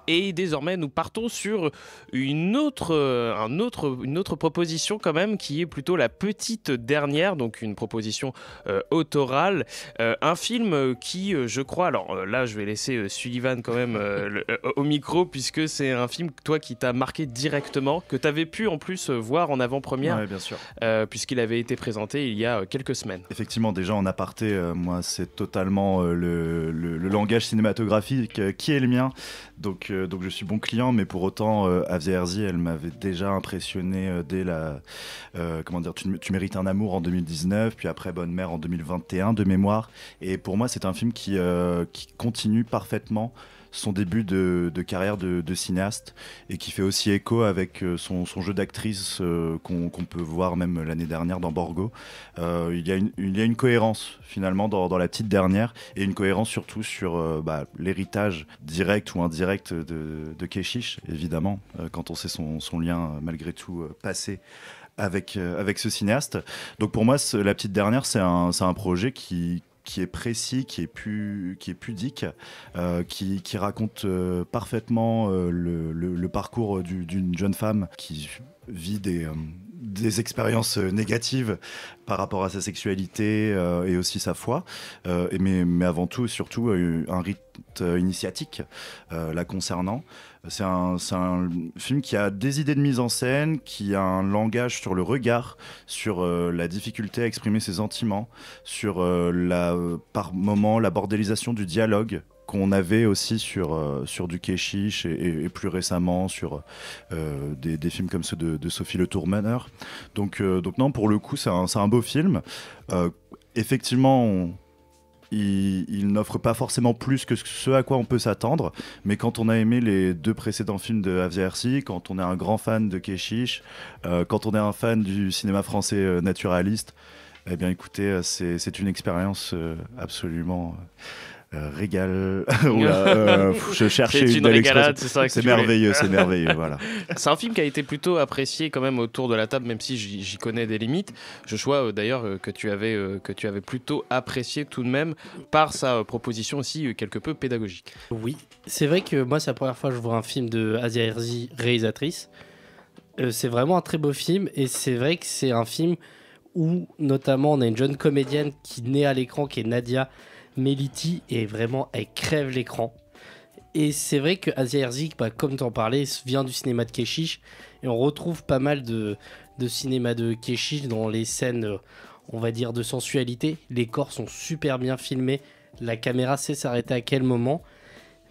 Et désormais, nous partons sur une autre proposition quand même, qui est plutôt la petite dernière, donc une proposition autorale. Un film qui, je crois, alors là, je vais laisser Sullivan quand même au micro, puisque c'est un film, toi, qui t'a marqué directement, que tu avais pu en plus voir en avant-première, Ouais, bien sûr. puisqu'il avait été présenté il y a quelques semaines. Effectivement, déjà en aparté, moi c'est totalement le langage cinématographique qui est le mien, donc je suis bon client, mais pour autant Avia Herzi, elle m'avait déjà impressionné dès la comment dire, tu mérites un amour en 2019, puis après Bonne Mère en 2021 de mémoire, et pour moi c'est un film qui continue parfaitement son début de carrière de cinéaste, et qui fait aussi écho avec son jeu d'actrice qu'on peut voir même l'année dernière dans Borgo. Il y a une cohérence finalement dans la petite dernière, et une cohérence surtout sur l'héritage direct ou indirect de Keshish, évidemment, quand on sait son lien malgré tout passé avec ce cinéaste. Donc pour moi, la petite dernière, c'est un projet qui est précis, qui est pudique, qui raconte parfaitement le parcours d'une jeune femme qui vit des expériences négatives par rapport à sa sexualité et aussi sa foi, mais avant tout, surtout, un rite initiatique la concernant. C'est un film qui a des idées de mise en scène, qui a un langage sur le regard, sur la difficulté à exprimer ses sentiments, sur par moments la bordélisation du dialogue qu'on avait aussi sur du Keshish, et plus récemment sur des films comme ceux de Sophie Le Tourmeneur. Donc non, pour le coup, c'est un beau film. Effectivement, il n'offre pas forcément plus que ce à quoi on peut s'attendre, mais quand on a aimé les deux précédents films de Avia Herzi, quand on est un grand fan de Keshish, quand on est un fan du cinéma français naturaliste, eh bien écoutez, c'est une expérience absolument régal. Je cherchais une régalade, c'est ça. C'est merveilleux, c'est merveilleux, voilà. C'est un film qui a été plutôt apprécié quand même autour de la table, même si j'y connais des limites. Joshua, d'ailleurs, que tu avais plutôt apprécié tout de même par sa proposition aussi quelque peu pédagogique. Oui, c'est vrai que moi, c'est la première fois que je vois un film de Asia Herzi, réalisatrice. C'est vraiment un très beau film, et c'est vrai que c'est un film où, notamment, on a une jeune comédienne qui naît à l'écran, qui est Nadia Meliti, et vraiment, elle crève l'écran. Et c'est vrai que Asia Herzi, comme tu en parlais, vient du cinéma de Keshish, et on retrouve pas mal de cinéma de Keshish dans les scènes, on va dire, de sensualité. Les corps sont super bien filmés, la caméra sait s'arrêter à quel moment,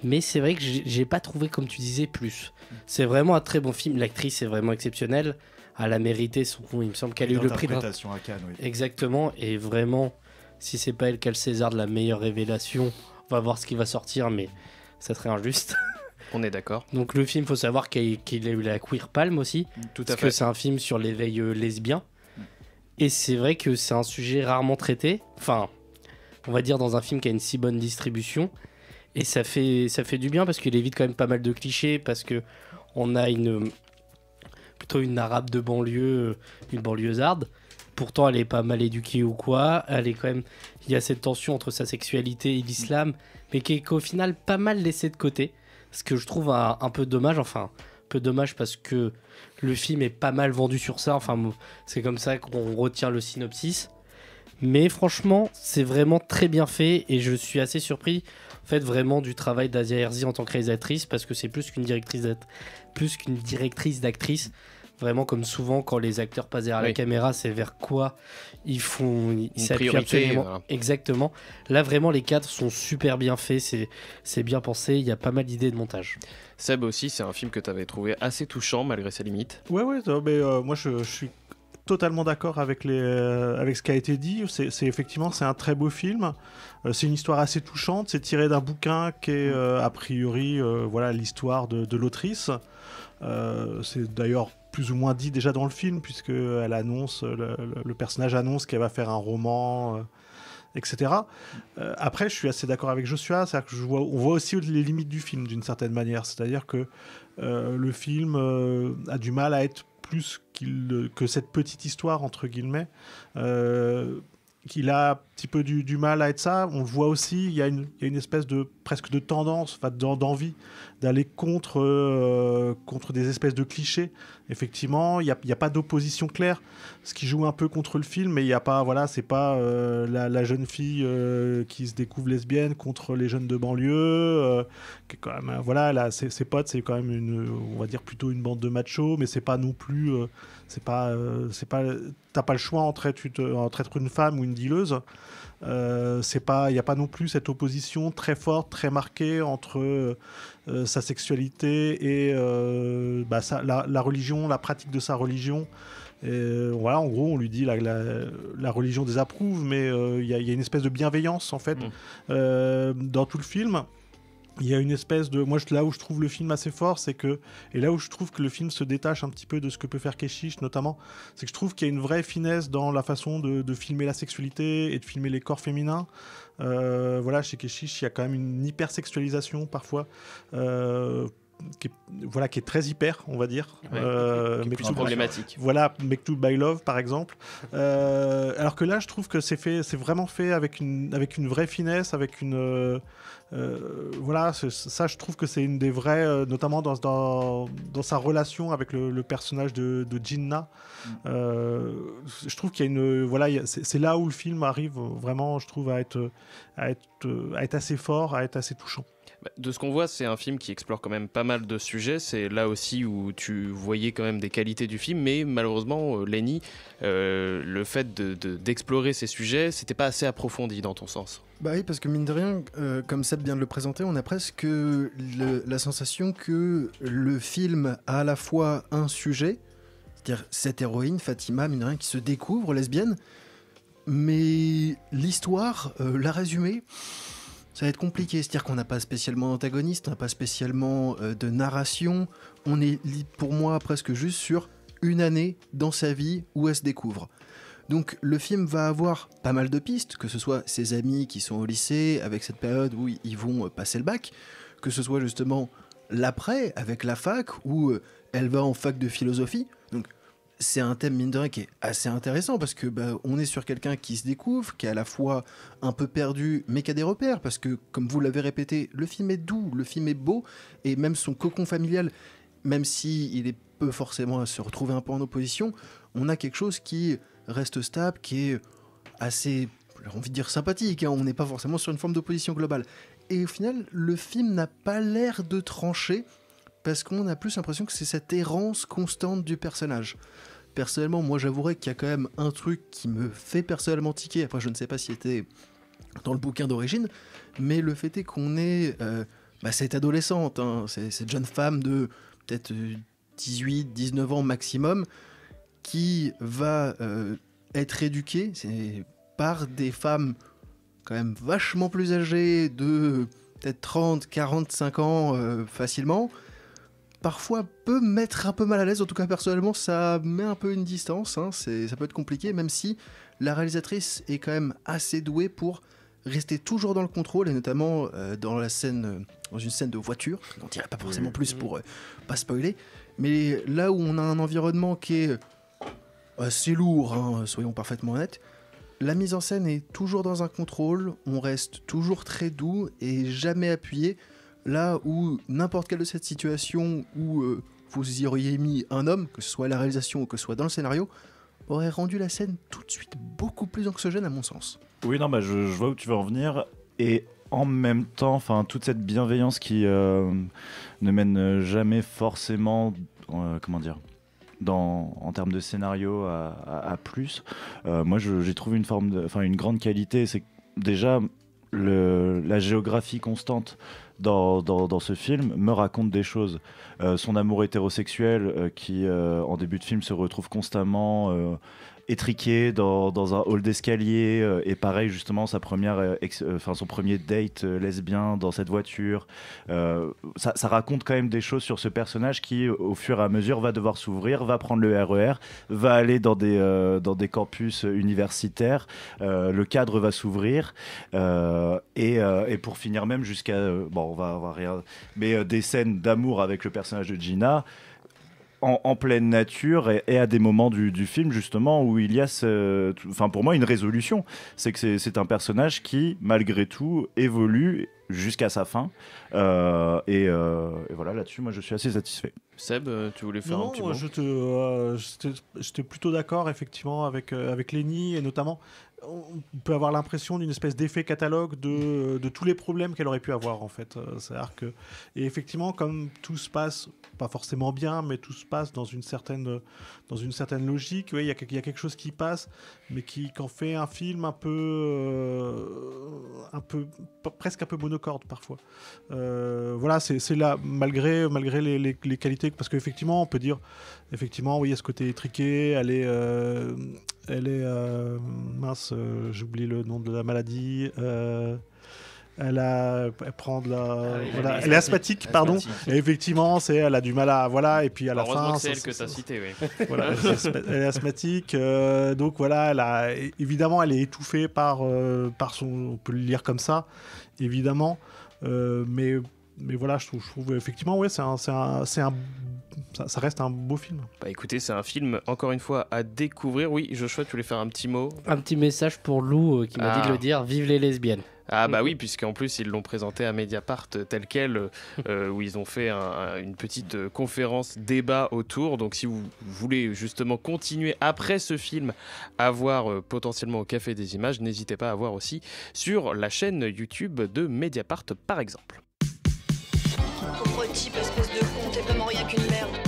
mais c'est vrai que j'ai pas trouvé, comme tu disais, plus. C'est vraiment un très bon film, l'actrice est vraiment exceptionnelle, elle a mérité il me semble qu'elle a eu le prix d'interprétation à Cannes, oui. Exactement, et vraiment, si c'est pas elle qui a le César de la meilleure révélation, on va voir ce qui va sortir, mais ça serait injuste. On est d'accord. Donc le film, faut savoir qu'il a eu la Queer Palm aussi, parce que c'est un film sur l'éveil lesbien, et c'est vrai que c'est un sujet rarement traité, enfin, on va dire dans un film qui a une si bonne distribution, et ça fait du bien parce qu'il évite quand même pas mal de clichés, parce que on a plutôt une arabe de banlieue, une banlieusarde. Pourtant, elle est pas mal éduquée ou quoi. Elle est quand même. Il y a cette tension entre sa sexualité et l'islam, mais qui est qu'au final pas mal laissée de côté. Ce que je trouve un peu dommage. Enfin, un peu dommage parce que le film est pas mal vendu sur ça. Enfin, c'est comme ça qu'on retient le synopsis. Mais franchement, c'est vraiment très bien fait, et je suis assez surpris, en fait, vraiment du travail d'Asia Herzi en tant que réalisatrice, parce que c'est plus qu'une directrice d'actrice. Vraiment, comme souvent, quand les acteurs passent derrière la caméra, c'est vers quoi ils s'appuient absolument. Voilà. Exactement. Là, vraiment, les cadres sont super bien faits, c'est bien pensé, il y a pas mal d'idées de montage. Seb aussi, c'est un film que tu avais trouvé assez touchant, malgré ses limites. Ouais, mais moi, je suis totalement d'accord avec ce qui a été dit. Effectivement, c'est un très beau film. C'est une histoire assez touchante. C'est tiré d'un bouquin qui est a priori l'histoire de l'autrice. C'est d'ailleurs plus ou moins dit déjà dans le film, puisque elle annonce, le personnage annonce qu'elle va faire un roman, etc. Après, je suis assez d'accord avec Joshua, c'est-à-dire que on voit aussi les limites du film d'une certaine manière. C'est-à-dire que le film a du mal à être plus que cette petite histoire, entre guillemets, qu'il a petit peu du mal à être ça. On le voit aussi, il y a une espèce de presque de tendance, d'envie d'aller contre des espèces de clichés. Effectivement, il n'y a pas d'opposition claire, ce qui joue un peu contre le film, mais il y a pas, voilà, c'est pas la jeune fille qui se découvre lesbienne contre les jeunes de banlieue, qui est quand même, voilà, là, ses potes, c'est quand même on va dire plutôt une bande de machos, mais c'est pas non plus, t'as pas le choix entre être une femme ou une dealeuse. Il n'y a pas non plus cette opposition très forte, très marquée entre sa sexualité et la religion, la pratique de sa religion. Voilà, en gros, on lui dit la religion désapprouve, mais il y a une espèce de bienveillance en fait dans tout le film. Il y a une espèce de... Moi, là où je trouve le film assez fort, c'est que... Et là où je trouve que le film se détache un petit peu de ce que peut faire Keshish, notamment, c'est que je trouve qu'il y a une vraie finesse dans la façon de filmer la sexualité et de filmer les corps féminins. Voilà, chez Keshish, il y a quand même une hypersexualisation, parfois, qui est très hyper, on va dire. Qui est plus problématique. Voilà, Make to by Love, par exemple. Alors que là, je trouve que c'est vraiment fait avec une vraie finesse, avec une... voilà, ça je trouve que c'est une des vraies, notamment dans sa relation avec le personnage de Jinnah. Je trouve qu'il y a une, voilà, c'est là où le film arrive vraiment, je trouve, à être assez fort, à être assez touchant. De ce qu'on voit, c'est un film qui explore quand même pas mal de sujets. C'est là aussi où tu voyais quand même des qualités du film, mais malheureusement, Lenny, le fait d'explorer ces sujets, c'était pas assez approfondi dans ton sens. Bah oui, parce que mine de rien, comme Seb vient de le présenter, on a presque la sensation que le film a à la fois un sujet, c'est-à-dire cette héroïne, Fatima, mine de rien, qui se découvre lesbienne, mais l'histoire, la résumer, ça va être compliqué. C'est-à-dire qu'on n'a pas spécialement d'antagoniste, on n'a pas spécialement de narration, on est pour moi presque juste sur une année dans sa vie où elle se découvre. Donc le film va avoir pas mal de pistes, que ce soit ses amis qui sont au lycée, avec cette période où ils vont passer le bac, que ce soit justement l'après, avec la fac, où elle va en fac de philosophie. Donc c'est un thème, mine de rien, qui est assez intéressant, parce que on est sur quelqu'un qui se découvre, qui est à la fois un peu perdu, mais qui a des repères, parce que, comme vous l'avez répété, le film est doux, le film est beau, et même son cocon familial, même s'il est peu forcément à se retrouver un peu en opposition, on a quelque chose qui reste stable, qui est assez, j'ai envie de dire, sympathique, hein. On n'est pas forcément sur une forme d'opposition globale. Et au final, le film n'a pas l'air de trancher, parce qu'on a plus l'impression que c'est cette errance constante du personnage. Personnellement, moi j'avouerais qu'il y a quand même un truc qui me fait personnellement tiquer, après je ne sais pas s'il était dans le bouquin d'origine, mais le fait est qu'on est cette adolescente, hein, cette jeune femme de peut-être 18, 19 ans maximum, qui va être éduquée par des femmes quand même vachement plus âgées, de peut-être 30, 45 ans facilement, parfois peut mettre un peu mal à l'aise. En tout cas, personnellement, ça met un peu une distance, hein. Ça peut être compliqué, même si la réalisatrice est quand même assez douée pour rester toujours dans le contrôle, et notamment dans une scène de voiture. Je n'en dirai pas forcément plus pour pas spoiler, mais là où on a un environnement qui est assez lourd, hein, soyons parfaitement honnêtes, la mise en scène est toujours dans un contrôle, on reste toujours très doux et jamais appuyé. Là où n'importe quelle de cette situation où vous y auriez mis un homme, que ce soit à la réalisation ou que ce soit dans le scénario, aurait rendu la scène tout de suite beaucoup plus anxiogène à mon sens. Oui, non, je vois où tu veux en venir. Et en même temps, toute cette bienveillance qui ne mène jamais forcément, en termes de scénario à plus. Moi, j'ai trouvé une grande qualité. C'est déjà la géographie constante dans ce film me raconte des choses. Son amour hétérosexuel qui en début de film se retrouve constamment étriqué dans un hall d'escalier, et pareil justement son premier date lesbien dans cette voiture. Ça raconte quand même des choses sur ce personnage qui au fur et à mesure va devoir s'ouvrir, va prendre le RER, va aller dans des campus universitaires, le cadre va s'ouvrir, et pour finir même jusqu'à on va rien, mais des scènes d'amour avec le personnage de Gina. en pleine nature et à des moments du film justement où il y a pour moi une résolution. C'est que c'est un personnage qui malgré tout évolue jusqu'à sa fin et voilà, là-dessus moi je suis assez satisfait. Seb, tu voulais faire un petit mot? J'étais plutôt d'accord effectivement avec Lénie, et notamment on peut avoir l'impression d'une espèce d'effet catalogue de tous les problèmes qu'elle aurait pu avoir en fait. C'est-à-dire que, et effectivement, comme tout se passe pas forcément bien, mais tout se passe dans une certaine logique, il y a quelque chose qui passe, mais qui en fait un film presque un peu monocorde parfois. Voilà, c'est là, malgré les qualités, parce qu'effectivement on peut dire effectivement oui, il y a ce côté étriqué, elle est mince, j'oublie le nom de la maladie. Elle prend de la, voilà, elle est asthmatique, pardon. Et effectivement, elle a du mal à, voilà, et puis à la fin. Heureusement que c'est elle que tu as cité, oui. Voilà, elle est asthmatique, donc voilà, évidemment, elle est étouffée par son, on peut le lire comme ça, évidemment, mais voilà, je trouve effectivement, ouais, ça reste un beau film. Bah écoutez, c'est un film, encore une fois, à découvrir. Oui, Joshua, tu voulais faire un petit mot? Un petit message pour Lou qui m'a dit de le dire, vive les lesbiennes. Ah bah oui, puisqu'en plus ils l'ont présenté à Mediapart tel quel, où ils ont fait une petite conférence débat autour. Donc si vous voulez justement continuer après ce film à voir potentiellement au Café des Images, n'hésitez pas à voir aussi sur la chaîne YouTube de Mediapart par exemple. Pauvre type, espèce de con, t'es vraiment rien qu'une merde.